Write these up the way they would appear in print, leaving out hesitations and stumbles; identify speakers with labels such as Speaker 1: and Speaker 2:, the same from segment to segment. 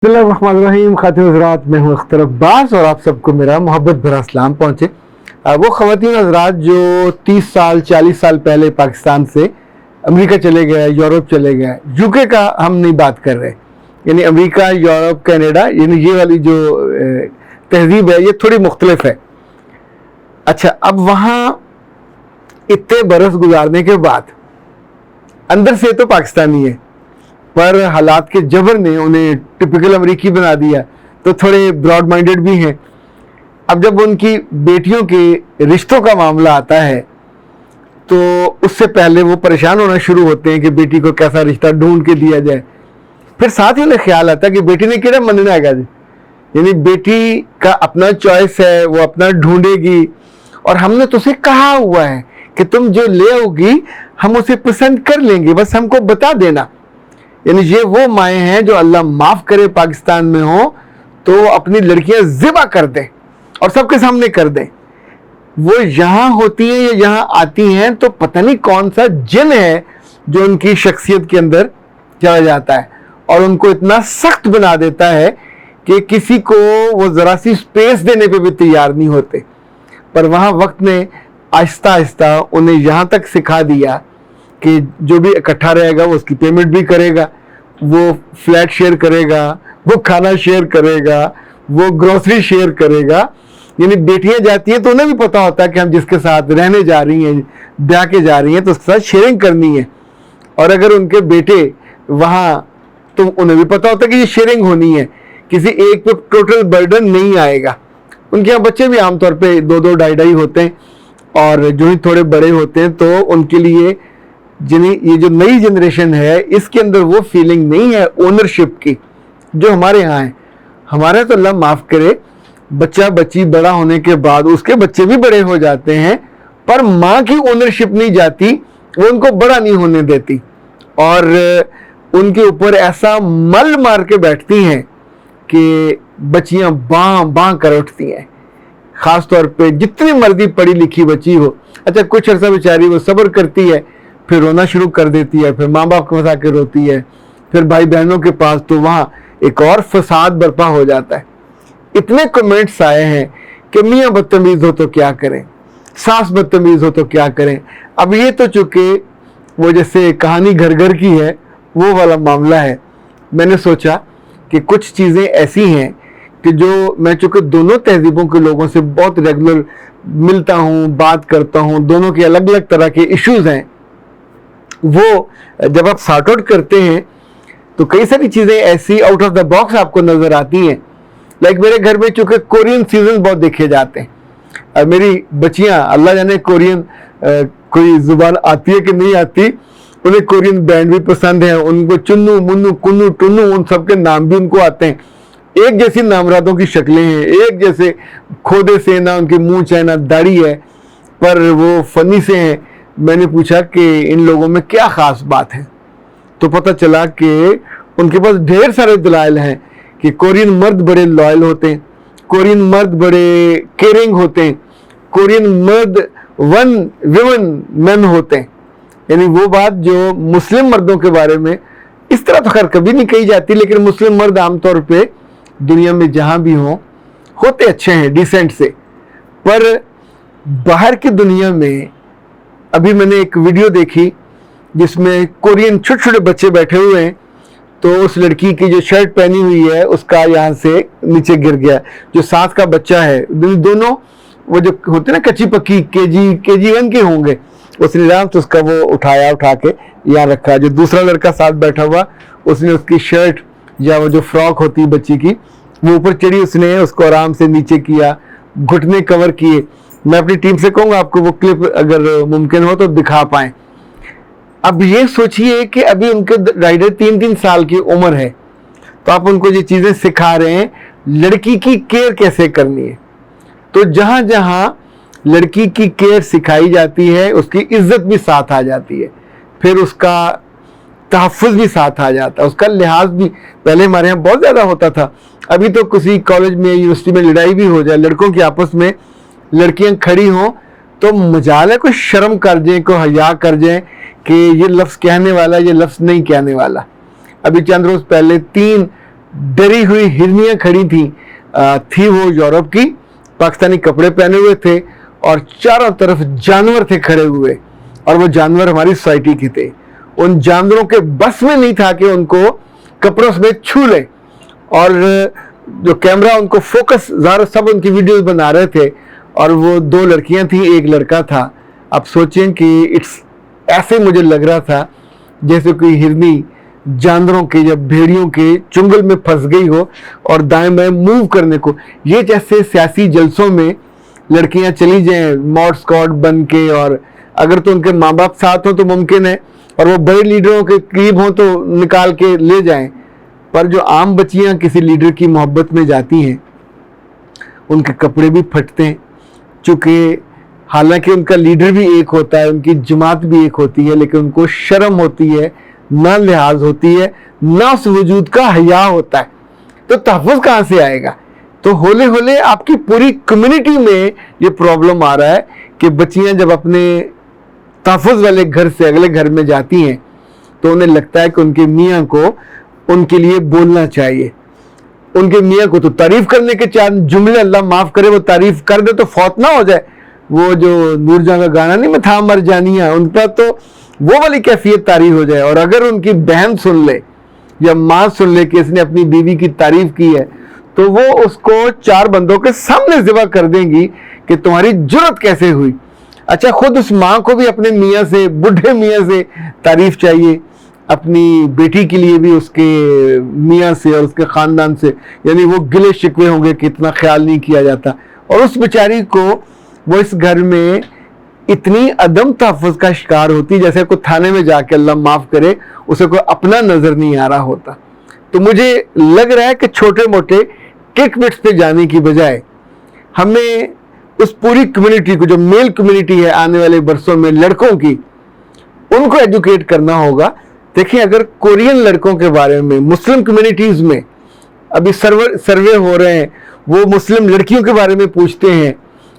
Speaker 1: बिस्मिल्लाहिर्रहमानिर्रहीम। खातिन हज़रात, मैं हूँ अख्तर अब्बास और आप सबको मेरा मोहब्बत भरा सलाम पहुँचे। वो ख़वातीन हज़रात जो 30 साल 40 साल पहले पाकिस्तान से अमेरिका चले गए, यूरोप चले गए, यूके का हम नहीं बात कर रहे, यानी अमेरिका, यूरोप, कनाडा, यानी ये वाली जो तहजीब है ये थोड़ी मुख्तलिफ है। अच्छा, अब वहाँ इतने बरस गुजारने के बाद अंदर से तो पाकिस्तानी है, पर हालात के जबर ने उन्हें टिपिकल अमेरिकी बना दिया, तो थोड़े ब्रॉड माइंडेड भी हैं। अब जब उनकी बेटियों के रिश्तों का मामला आता है तो उससे पहले वो परेशान होना शुरू होते हैं कि बेटी को कैसा रिश्ता ढूंढ के दिया जाए। फिर साथ ही उन्हें ख्याल आता है कि बेटी ने किड़ा मनना है जी, यानी बेटी का अपना चॉइस है, वो अपना ढूंढेगी, और हमने तो उसे कहा हुआ है कि तुम जो ले आओगी हम उसे पसंद कर लेंगे, बस हमको बता देना। यानी ये वो माएँ हैं जो अल्लाह माफ़ करे पाकिस्तान में हो तो अपनी लड़कियां ज़िबा कर दें और सबके सामने कर दें। वो यहाँ होती हैं या यहाँ आती हैं तो पता नहीं कौन सा जिन है जो उनकी शख्सियत के अंदर चला जाता है और उनको इतना सख्त बना देता है कि किसी को वो ज़रा सी स्पेस देने पे भी तैयार नहीं होते। पर वहाँ वक्त ने आहिस्ता आहिस्ता उन्हें यहाँ तक सिखा दिया कि जो भी इकट्ठा रहेगा वो उसकी पेमेंट भी करेगा, वो फ्लैट शेयर करेगा, वो खाना शेयर करेगा, वो ग्रोसरी शेयर करेगा। यानी बेटियां जाती हैं तो उन्हें भी पता होता है कि हम जिसके साथ रहने जा रही हैं, ब्याह के जा रही हैं, तो उसके साथ शेयरिंग करनी है। और अगर उनके बेटे वहाँ, तो उन्हें भी पता होता है कि ये शेयरिंग होनी है, किसी एक पे टोटल बर्डन नहीं आएगा। उनके यहाँ बच्चे भी आमतौर पर 2-2 ढाई होते हैं, और जो ही थोड़े बड़े होते हैं तो उनके लिए जिन्हें ये जो नई जनरेशन है इसके अंदर वो फीलिंग नहीं है ओनरशिप की जो हमारे यहाँ है। हमारे तो अल्लाह माफ़ करे, बच्चा बच्ची बड़ा होने के बाद उसके बच्चे भी बड़े हो जाते हैं, पर माँ की ओनरशिप नहीं जाती, वो उनको बड़ा नहीं होने देती और उनके ऊपर ऐसा मल मार के बैठती हैं कि बच्चियाँ बाँ बाँ कर उठती हैं। ख़ास तौर पे जितनी मर्जी पढ़ी लिखी बच्ची हो, अच्छा कुछ अर्सा बेचारी वो सब्र करती है, फिर रोना शुरू कर देती है, फिर माँ बाप को फंसा के रोती है, फिर भाई बहनों के पास, तो वहाँ एक और फसाद बर्पा हो जाता है। इतने कमेंट्स आए हैं कि मियाँ बदतमीज़ हो तो क्या करें, सास बदतमीज़ हो तो क्या करें। अब ये तो चूँकि वो जैसे कहानी घर घर की है वो वाला मामला है। मैंने सोचा कि कुछ चीज़ें ऐसी हैं कि जो मैं चूँकि दोनों तहजीबों के लोगों से बहुत रेगुलर मिलता हूँ, बात करता हूँ, दोनों के अलग अलग तरह के इश्यूज़ हैं, वो जब आप सॉर्ट आउट करते हैं तो कई सारी चीज़ें ऐसी आउट ऑफ द बॉक्स आपको नज़र आती हैं। लाइक मेरे घर में चूँकि कोरियन सीजन बहुत देखे जाते हैं, मेरी बच्चियाँ अल्लाह जाने कोरियन कोई ज़ुबान आती है कि नहीं आती, उन्हें कोरियन बैंड भी पसंद है, उनको चुन्नू मुन्नू कुन्नू टुन्नू उन सब के नाम भी उनको आते हैं। एक जैसी नामरादों की शक्लें हैं, एक जैसे खोदे से, ना उनके मूंछ है ना दाढ़ी है, पर वो फनी से हैं। मैंने पूछा कि इन लोगों में क्या ख़ास बात है, तो पता चला कि उनके पास ढेर सारे दलाइल हैं कि कोरियन मर्द बड़े लॉयल होते हैं, कोरियन मर्द बड़े केयरिंग होते हैं, कोरियन मर्द वन विमन मैन होते हैं। यानी वो बात जो मुस्लिम मर्दों के बारे में इस तरह तो खैर कभी नहीं कही जाती, लेकिन मुस्लिम मर्द आमतौर पे दुनिया में जहाँ भी हों होते अच्छे हैं, डिसेंट से। पर बाहर की दुनिया में अभी मैंने एक वीडियो देखी जिसमें कोरियन छोटे छोटे बच्चे बैठे हुए हैं, तो उस लड़की की जो शर्ट पहनी हुई है उसका यहाँ से नीचे गिर गया, जो साथ का बच्चा है, दोनों वो जो होते ना कच्ची पक्की KG1 के होंगे, उसने आराम से उसका वो उठा के यहाँ रखा। जो दूसरा लड़का साथ बैठा हुआ उसने उसकी शर्ट या वो जो फ्रॉक होती है बच्ची की वो ऊपर चढ़ी, उसने उसको आराम से नीचे किया, घुटने कवर किए। मैं अपनी टीम से कहूँगा आपको वो क्लिप अगर मुमकिन हो तो दिखा पाएँ। अब ये सोचिए कि अभी उनके राइडर 3-3 साल की उम्र है, तो आप उनको ये चीज़ें सिखा रहे हैं लड़की की केयर कैसे करनी है। तो जहाँ जहाँ लड़की की केयर सिखाई जाती है उसकी इज्जत भी साथ आ जाती है, फिर उसका तहफ़्फ़ुज़ भी साथ आ जाता है, उसका लिहाज भी। पहले हमारे यहाँ बहुत ज़्यादा होता था, अभी तो किसी कॉलेज में यूनिवर्सिटी में लड़ाई भी हो जाए, लड़कों की आपस में लड़कियां खड़ी हों तो मजाल है कोई शर्म कर जाए, कोई हया कर जाए कि ये लफ्ज़ कहने वाला, ये लफ्ज़ नहीं कहने वाला। अभी चंद रोज़ पहले 3 डरी हुई हिरनियां खड़ी थी वो यूरोप की, पाकिस्तानी कपड़े पहने हुए थे और चारों तरफ जानवर थे खड़े हुए, और वो जानवर हमारी सोसाइटी के थे। उन जानवरों के बस में नहीं था कि उनको कपड़ों में छू ले, और जो कैमरा उनको फोकस, ज़ाहिर सब उनकी वीडियोस बना रहे थे, और वो 2 लड़कियां थी, 1 लड़का था। आप सोचें कि ऐसे मुझे लग रहा था जैसे कोई हिरनी जानवरों के या भेड़ियों के चुंगल में फंस गई हो और दाएं बाएं मूव करने को। ये जैसे सियासी जलसों में लड़कियां चली जाएं मॉड स्क्वाड बन के, और अगर तो उनके माँ बाप साथ हो तो मुमकिन है, और वो बड़े लीडरों के करीब हो तो निकाल के ले जाएं। पर जो आम बच्चियां किसी लीडर की मोहब्बत में जाती हैं, उनके कपड़े भी फटते हैं, चूँकि हालांकि उनका लीडर भी एक होता है, उनकी जमात भी एक होती है, लेकिन उनको शर्म होती है, ना लिहाज होती है, ना उस वजूद का हया होता है। तो तहफ़्फ़ुज़ कहाँ से आएगा? तो होले होले आपकी पूरी कम्युनिटी में ये प्रॉब्लम आ रहा है कि बच्चियां जब अपने तहफ़्फ़ुज़ वाले घर से अगले घर में जाती हैं तो उन्हें लगता है कि उनके मियाँ को उनके लिए बोलना चाहिए। उनके मियाँ को तो तारीफ़ करने के 4 जुमले, अल्लाह माफ़ करे वो तारीफ़ कर दे तो फौत ना हो जाए। वो जो नूरजहां का गाना नहीं, मैं था मर जानिया, उनका तो वो वाली कैफियत तारीफ हो जाए। और अगर उनकी बहन सुन ले या माँ सुन ले कि इसने अपनी बीवी की तारीफ की है, तो वो उसको 4 बंदों के सामने ज़िबा कर देंगी कि तुम्हारी जुर्रत कैसे हुई। अच्छा, खुद उस माँ को भी अपने मियाँ से, बूढ़े मियाँ से तारीफ चाहिए, अपनी बेटी के लिए भी उसके मियाँ से और उसके ख़ानदान से, यानी वो गिले शिकवे होंगे कि इतना ख्याल नहीं किया जाता। और उस बेचारी को वो इस घर में इतनी अदम तहफ़्फ़ुज़ का शिकार होती जैसे कोई थाने में जाके, अल्लाह माफ़ करे, उसे कोई अपना नज़र नहीं आ रहा होता। तो मुझे लग रहा है कि छोटे मोटे किक बिट्स पे जाने की बजाय हमें उस पूरी कम्युनिटी को, जो मेल कम्युनिटी है आने वाले बरसों में लड़कों की, उनको एजुकेट करना होगा। देखिए, अगर कोरियन लड़कों के बारे में मुस्लिम कम्युनिटीज़ में अभी सर्वे हो रहे हैं, वो मुस्लिम लड़कियों के बारे में पूछते हैं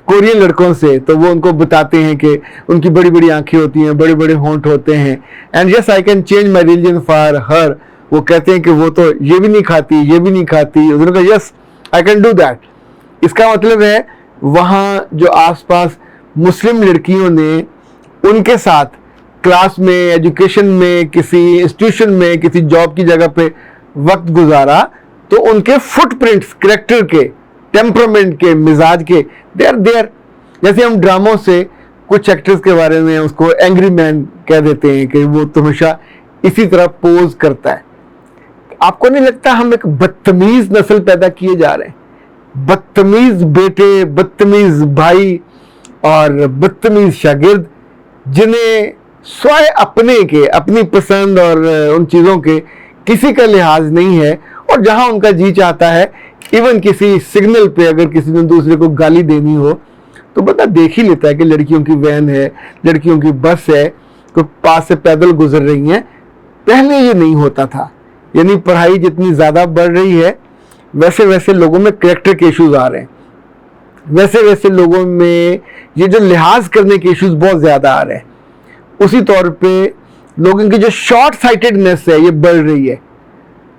Speaker 1: कोरियन लड़कों से, तो वो उनको बताते हैं कि उनकी बड़ी बड़ी आंखें होती हैं, बड़े बड़े होंठ होते हैं, and yes I can change my religion for her. वो कहते हैं कि वो तो ये भी नहीं खाती, ये भी नहीं खाती। उन्होंने कहा yes I can do that. इसका मतलब है वहाँ जो आसपास मुस्लिम लड़कियों ने उनके साथ क्लास में, एजुकेशन में, किसी इंस्टीट्यूशन में, किसी जॉब की जगह पे वक्त गुजारा, तो उनके फुटप्रिंट्स कैरेक्टर के, टेम्परामेंट के, मिजाज के, दे आर देयर। जैसे हम ड्रामों से कुछ एक्टर्स के बारे में उसको एंग्री मैन कह देते हैं कि वो तो हमेशा इसी तरह पोज करता है। आपको नहीं लगता हम एक बदतमीज नस्ल पैदा किए जा रहे हैं? बदतमीज बेटे, बदतमीज भाई और बदतमीज शागिर्द, जिन्हें स्वयं अपने के, अपनी पसंद और उन चीज़ों के किसी का लिहाज नहीं है, और जहां उनका जी चाहता है, इवन किसी सिग्नल पे अगर किसी ने दूसरे को गाली देनी हो तो बता देख ही लेता है कि लड़कियों की वैन है, लड़कियों की बस है, तो पास से पैदल गुजर रही हैं। पहले ये नहीं होता था। यानी पढ़ाई जितनी ज़्यादा बढ़ रही है, वैसे वैसे लोगों में कैरेक्टर के इश्यूज आ रहे हैं, वैसे वैसे लोगों में ये जो लिहाज करने के इश्यूज बहुत ज़्यादा आ रहे हैं। उसी तौर पे लोगों की जो शॉर्ट साइटेडनेस है ये बढ़ रही है।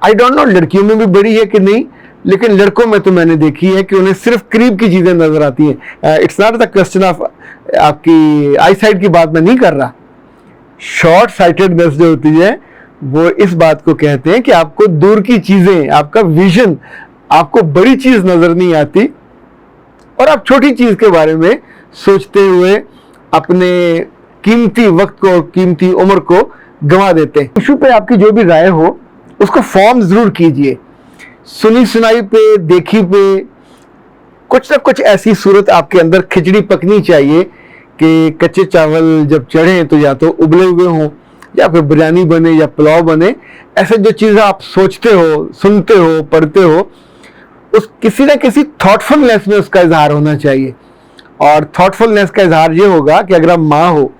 Speaker 1: आई डोंट नो लड़कियों में भी बढ़ी है कि नहीं, लेकिन लड़कों में तो मैंने देखी है कि उन्हें सिर्फ करीब की चीज़ें नज़र आती हैं। It's not the question of आपकी आई साइट की बात मैं नहीं कर रहा। शॉर्ट साइटेडनेस जो होती है वो इस बात को कहते हैं कि आपको दूर की चीज़ें, आपका विजन, आपको बड़ी चीज़ नज़र नहीं आती और आप छोटी चीज़ के बारे में सोचते हुए अपने कीमती वक्त को, कीमती उम्र को गंवा देते हैं। इशू पे आपकी जो भी राय हो उसको फॉर्म ज़रूर कीजिए। सुनी सुनाई पे, देखी पे कुछ ना कुछ ऐसी सूरत आपके अंदर खिचड़ी पकनी चाहिए कि कच्चे चावल जब चढ़ें तो या तो उबले हुए हों, या फिर बिरयानी बने या पुलाव बने। ऐसे जो चीज़ें आप सोचते हो, सुनते हो, पढ़ते हो, उस किसी ना किसी थॉटफुलनेस में उसका इजहार होना चाहिए। और थॉटफुलनेस का इजहार ये होगा कि अगर आप माँ हो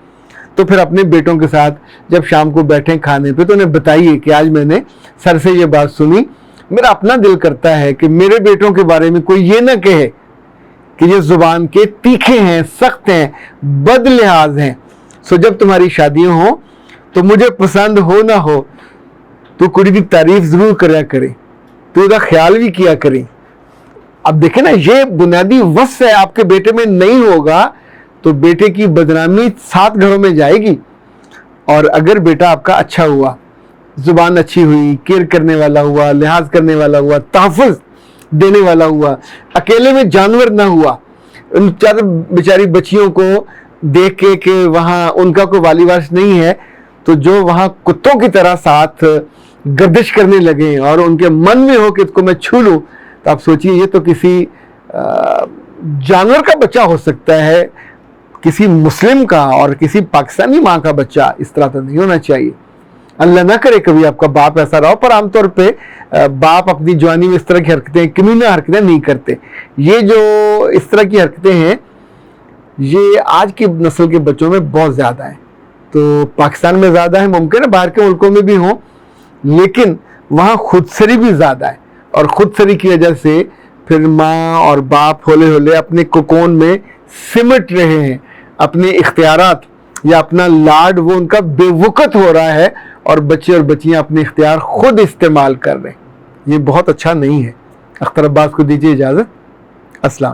Speaker 1: तो फिर अपने बेटों के साथ जब शाम को बैठें खाने पे तो उन्हें बताइए कि आज मैंने सर से ये बात सुनी, मेरा अपना दिल करता है कि मेरे बेटों के बारे में कोई ये ना कहे कि ये जुबान के तीखे हैं, सख्त हैं, बद लिहाज हैं। सो जब तुम्हारी शादियाँ हों तो मुझे पसंद हो ना हो तो कुड़ी की तारीफ ज़रूर करा करे। تو اس کا خیال بھی کیا کریں. اب دیکھیں نا, یہ بنیادی وصف ہے آپ کے بیٹے میں نہیں ہوگا تو بیٹے کی بدنامی 7 گھروں میں جائے گی. اور اگر بیٹا آپ کا اچھا ہوا, زبان اچھی ہوئی, کیئر کرنے والا ہوا, لحاظ کرنے والا ہوا, تحفظ دینے والا ہوا, اکیلے میں جانور نہ ہوا, ان چار بیچاری بچیوں کو دیکھ کے کہ وہاں ان کا کوئی والی وارث نہیں ہے, تو جو وہاں کتوں کی طرح ساتھ گردش کرنے لگے اور ان کے من میں ہو کہ اس کو میں چھو لوں, تو آپ سوچئے یہ تو کسی جانور کا بچہ ہو سکتا ہے, کسی مسلم کا اور کسی پاکستانی ماں کا بچہ اس طرح تو نہیں ہونا چاہیے. اللہ نہ کرے کبھی آپ کا باپ ایسا رہا ہو, پر عام طور پہ باپ اپنی جوانی میں اس طرح کی حرکتیں, کمینہ حرکتیں نہیں کرتے. یہ جو اس طرح کی حرکتیں ہیں یہ آج کی نسل کے بچوں میں بہت زیادہ ہیں. تو پاکستان میں زیادہ ہے, ممکن ہے باہر کے ملکوں میں بھی ہوں, لیکن وہاں خود سری بھی زیادہ ہے. اور خود سری کی وجہ سے پھر ماں اور باپ ہولے ہولے اپنے کوکون میں سمٹ رہے ہیں, اپنے اختیارات یا اپنا لاڈ وہ ان کا بے وقت ہو رہا ہے, اور بچے اور بچیاں اپنے اختیار خود استعمال کر رہے ہیں. یہ بہت اچھا نہیں ہے. اختر عباس کو دیجیے اجازت. السلام.